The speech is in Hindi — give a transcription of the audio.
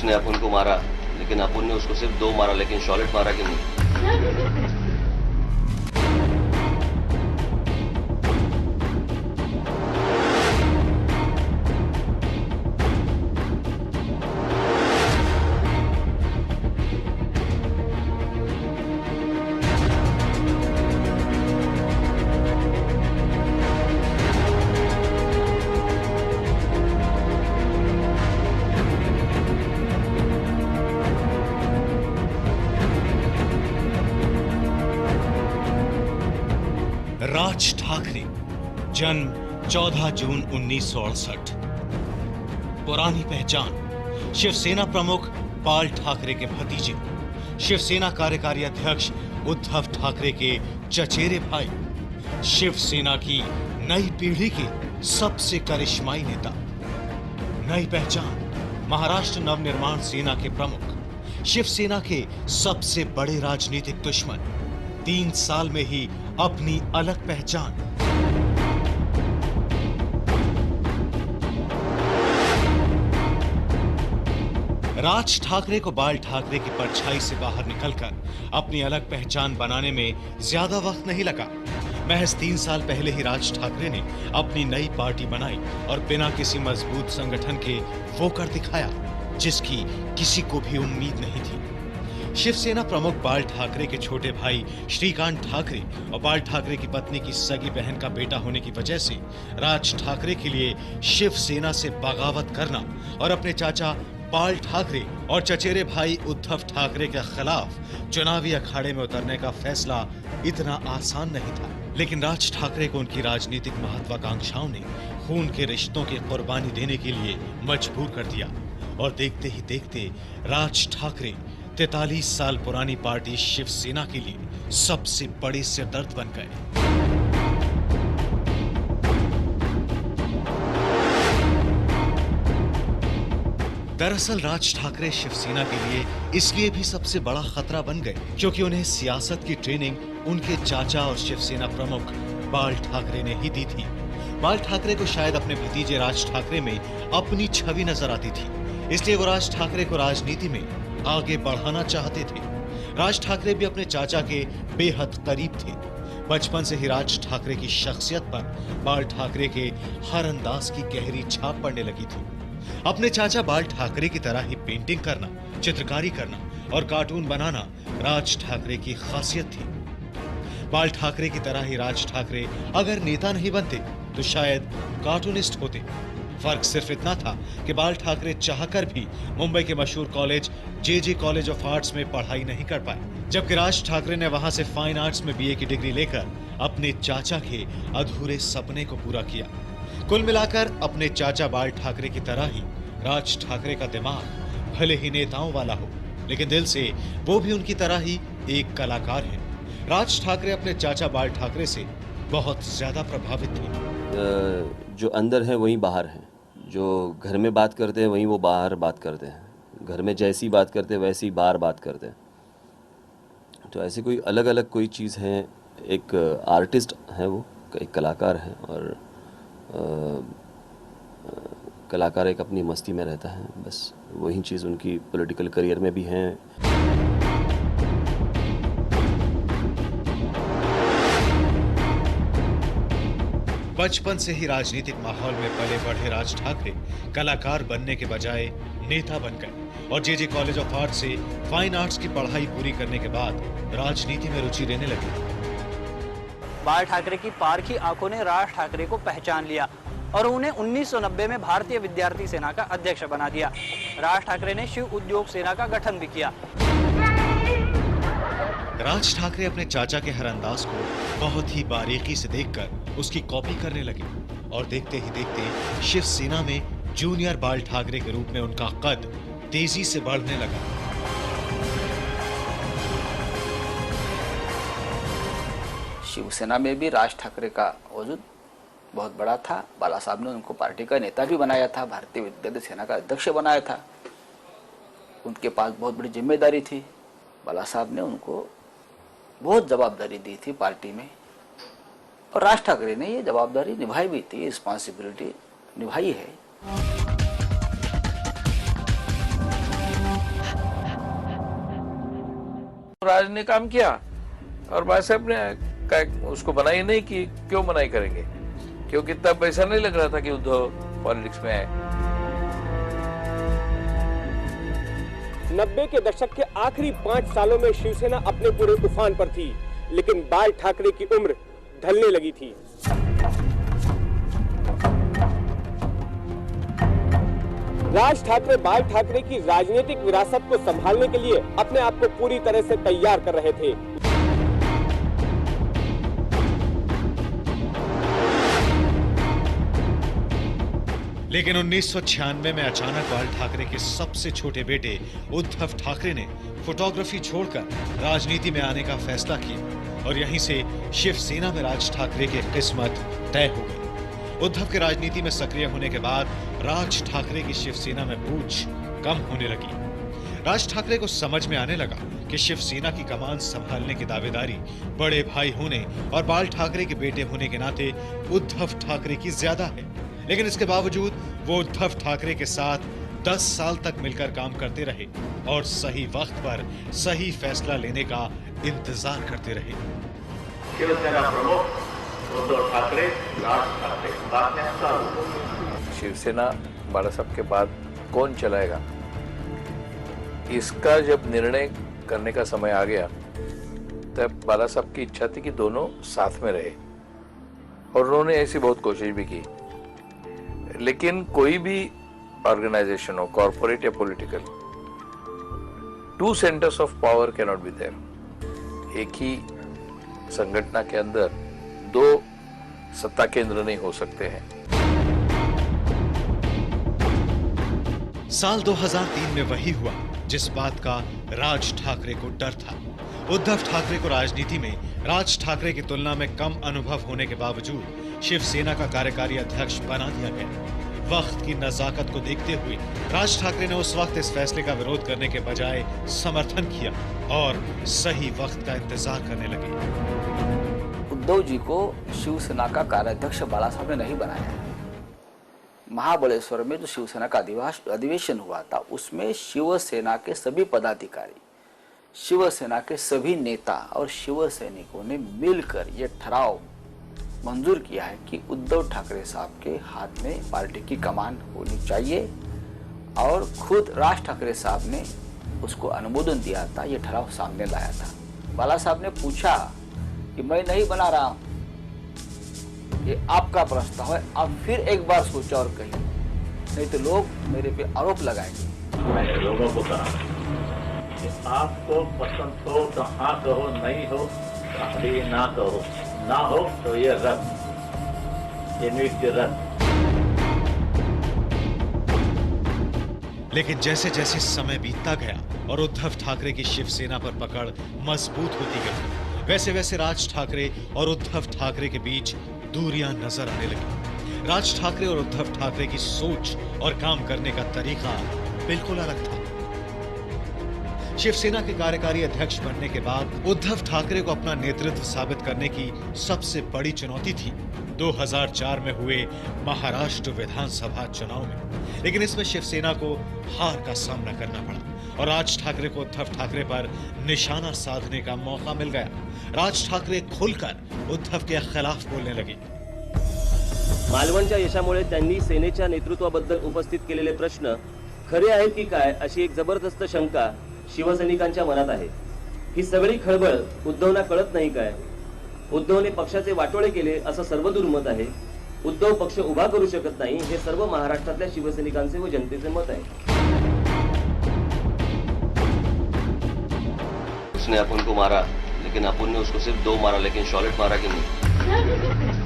उसने अपुन को मारा, लेकिन अपुन ने उसको सिर्फ 2 मारा, लेकिन शॉलिट मारा कि नहीं? राज ठाकरे, जन्म 14 जून 1968। पुरानी पहचान शिवसेना प्रमुख बाल ठाकरे के भतीजे, शिवसेना कार्यकारी अध्यक्ष उद्धव ठाकरे के चचेरे भाई, शिवसेना की नई पीढ़ी के सबसे करिश्माई नेता। नई पहचान महाराष्ट्र नवनिर्माण सेना के प्रमुख, शिवसेना के सबसे बड़े राजनीतिक दुश्मन, 3 साल में ही अपनी अलग पहचान। राज ठाकरे को बाल ठाकरे की परछाई से बाहर निकलकर अपनी अलग पहचान बनाने में ज्यादा वक्त नहीं लगा। महज 3 साल पहले ही राज ठाकरे ने अपनी नई पार्टी बनाई और बिना किसी मजबूत संगठन के वो कर दिखाया जिसकी किसी को भी उम्मीद नहीं थी। शिवसेना प्रमुख बाल ठाकरे के छोटे भाई श्रीकांत ठाकरे और बाल ठाकरे की पत्नी की सगी बहन का बेटा होने की वजह से राज ठाकरे के लिए शिवसेना से बगावत करना और अपने चाचा बाल ठाकरे और चचेरे भाई उद्धव ठाकरे के खिलाफ चुनावी अखाड़े में उतरने का फैसला इतना आसान नहीं था। लेकिन राज ठाकरे को उनकी राजनीतिक महत्वाकांक्षाओं ने खून के रिश्तों की कुर्बानी देने के लिए मजबूर कर दिया और देखते ही देखते राज ठाकरे 43 साल पुरानी पार्टी शिवसेना के लिए सबसे बड़े सिरदर्द बन गए। दरअसल राज ठाकरे शिवसेना के लिए इसलिए भी सबसे बड़ा खतरा बन गए क्योंकि उन्हें सियासत की ट्रेनिंग उनके चाचा और शिवसेना प्रमुख बाल ठाकरे ने ही दी थी। बाल ठाकरे को शायद अपने भतीजे राज ठाकरे में अपनी छवि नजर आती थी, इसलिए वो राज ठाकरे को राजनीति में आगे बढ़ाना चाहते थे। राज ठाकरे भी अपने चाचा के बेहद करीब थे। बचपन से ही राज ठाकरे की शख्सियत पर बाल ठाकरे के हर अंदाज की गहरी छाप पड़ने लगी थी। अपने चाचा बाल ठाकरे की तरह ही पेंटिंग करना, चित्रकारी करना और कार्टून बनाना राज ठाकरे की खासियत थी। बाल ठाकरे की तरह ही राज ठाकरे अगर नेता नहीं बनते तो शायद कार्टूनिस्ट होते। फर्क सिर्फ इतना था कि बाल ठाकरे चाहकर भी मुंबई के मशहूर college J college of arts में पढ़ाई नहीं कर पाए, जबकि राज ठाकरे ने वहां से फाइन आर्ट्स में बीए की डिग्री लेकर अपने चाचा के अधूरे सपने को पूरा किया। कुल मिलाकर अपने चाचा बाल ठाकरे की तरह ही राज ठाकरे का दिमाग भले ही नेताओं वाला हो, लेकिन दिल से वो भी उनकी तरह ही एक कलाकार है। राज ठाकरे अपने चाचा बाल ठाकरे से बहुत ज्यादा प्रभावित थे। जो अंदर है वही बाहर है, जो घर में बात करते हैं वही वो बाहर बात करते हैं। घर में जैसी बात करते हैं वैसी बाहर बात करते हैं। तो ऐसे कोई अलग अलग कोई चीज़ है। एक आर्टिस्ट है, वो एक कलाकार है, और कलाकार एक अपनी मस्ती में रहता है, बस वही चीज़ उनकी पॉलिटिकल करियर में भी है। बचपन से ही राजनीतिक माहौल में पले बढ़े राज ठाकरे कलाकार बनने के बजाय नेता बन गए और जे कॉलेज ऑफ आर्ट से फाइन आर्ट्स की पढ़ाई पूरी करने के बाद राजनीति में रुचि लेने लगे। बाल ठाकरे की पारखी आंखों ने राज ठाकरे को पहचान लिया और उन्हें 1990 में भारतीय विद्यार्थी सेना का अध्यक्ष बना दिया। राज ठाकरे ने शिव उद्योग सेना का गठन भी किया। राज ठाकरे अपने चाचा के हर अंदाज को बहुत ही बारीकी से देखकर उसकी कॉपी करने लगे और देखते ही देखते शिवसेना में जूनियर बाल ठाकरे के रूप में उनका कद तेजी से बढ़ने लगा। शिवसेना में भी राज ठाकरे का वजूद बहुत बड़ा था। बाला साहब ने उनको पार्टी का नेता भी बनाया था, भारतीय विद्यार्थी सेना का अध्यक्ष बनाया था। उनके पास बहुत बड़ी जिम्मेदारी थी। बाला साहब ने उनको बहुत जवाबदारी दी थी पार्टी में, और राज ठाकरे ने ये जवाबदारी निभाई भी थी, रिस्पॉन्सिबिलिटी निभाई है। राज ने काम किया और बालासाहेब ने उसको मनाही नहीं की। क्यों मनाही करेंगे? क्योंकि तब ऐसा नहीं लग रहा था कि उद्धव पॉलिटिक्स में आए। 90 के दशक के आखिरी 5 सालों में शिवसेना अपने पूरे उफान पर थी, लेकिन बाल ठाकरे की उम्र ढलने लगी थी। राज ठाकरे बाल ठाकरे की राजनीतिक विरासत को संभालने के लिए अपने आप को पूरी तरह से तैयार कर रहे थे। लेकिन 1996 में अचानक बाल ठाकरे के सबसे छोटे बेटे उद्धव ठाकरे ने फोटोग्राफी छोड़कर राजनीति में आने का फैसला किया और यहीं से शिवसेना में राज ठाकरे की किस्मत तय हो गई। उद्धव के राजनीति में सक्रिय होने के बाद राज ठाकरे की शिवसेना में पहुंच कम होने लगी। राज ठाकरे को समझ में आने लगा कि शिवसेना की कमान संभालने की दावेदारी बड़े भाई होने और बाल ठाकरे के बेटे होने के नाते उद्धव ठाकरे की ज्यादा है। लेकिन इसके बावजूद वो उद्धव ठाकरे के साथ 10 साल तक मिलकर काम करते रहे और सही वक्त पर सही फैसला लेने का इंतजार करते रहे। शिवसेना प्रमुख उद्धव ठाकरे, राज ठाकरे, बात में शिवसेना बाला साहब के बाद कौन चलाएगा, इसका जब निर्णय करने का समय आ गया तब बाला साहब की इच्छा थी कि दोनों साथ में रहे और उन्होंने ऐसी बहुत कोशिश भी की। लेकिन कोई भी ऑर्गेनाइजेशन हो, कॉर्पोरेट या political, 2 centres of power cannot be there. एक ही संगठन के अंदर 2 सत्ता केंद्र नहीं हो सकते हैं। साल 2003 में वही हुआ जिस बात का राज ठाकरे को डर था। उद्धव ठाकरे को राजनीति में राज ठाकरे की तुलना में कम अनुभव होने के बावजूद शिवसेना का कार्यकारी अध्यक्ष बना दिया गया। वक्त की नजाकत को देखते हुए राज ठाकरे ने उस वक्त इस फैसले का विरोध करने के बजाय समर्थन किया और सही वक्त का इंतजार करने लगे। उद्धव जी को शिवसेना का कार्याध्यक्ष बाला साहब ने नहीं बनाया है। महाबलेश्वर में जो शिवसेना का अधिवेशन हुआ था उसमें शिवसेना के सभी पदाधिकारी, शिवसेना के सभी नेता और शिव सैनिकों ने मिलकर ये ठहराव मंजूर किया है कि उद्धव ठाकरे साहब के हाथ में पार्टी की कमान होनी चाहिए और खुद राज ठाकरे साहब ने उसको अनुमोदन दिया था, ये ठहराव सामने लाया था। बाला साहब ने पूछा कि मैं नहीं बना रहा, ये आपका प्रस्ताव है, आप फिर एक बार सोचा और कहिए, नहीं तो लोग मेरे पे आरोप लगाएंगे। मैंने लोगों को कहा कि आपको पसंद हो तो हाँ कहो, नहीं हो तो ये ना कहो, ना हो तो ये रद्द, ये नृत्य रद्द। लेकिन जैसे जैसे समय बीतता गया और उद्धव ठाकरे की शिवसेना पर पकड़ मजबूत होती गई, वैसे वैसे राज ठाकरे और उद्धव ठाकरे के बीच दूरियां नजर आने लगी। राज ठाकरे और उद्धव ठाकरे की सोच और काम करने का तरीका बिल्कुल अलग था। शिवसेना के कार्यकारी अध्यक्ष बनने के बाद उद्धव ठाकरे को अपना नेतृत्व साबित करने की सबसे बड़ी चुनौती थी 2004 में हुए महाराष्ट्र विधानसभा चुनाव में। लेकिन इसमें शिवसेना को हार का सामना करना पड़ा और राज ठाकरे को उद्धव ठाकरे पर निशाना साधने का मौका मिल गया। राज ठाकरे खुलकर उद्धव के खिलाफ बोलने लगे। मालवणच्या यशामुळे त्यांनी सेनेच्या नेतृत्वाबद्दल उपस्थित केलेले प्रश्न खरे आहेत की काय अशी एक जबरदस्त शंका शिवसैनिकांच्या मनात आहे। ही सगळी खळबळ उद्धवना कळत नाही काय? उद्धवने पक्षाचे वाटोळे केले असं सर्वदूर मत आहे। उद्धव पक्ष उभा करू शकत नाही हे सर्व महाराष्ट्रातल्या शिवसैनिकांचे व जनतेचे मत आहे। उसने अपन को मारा, लेकिन अपन ने उसको सिर्फ 2 मारा, लेकिन शॉलिड मारा कि नहीं।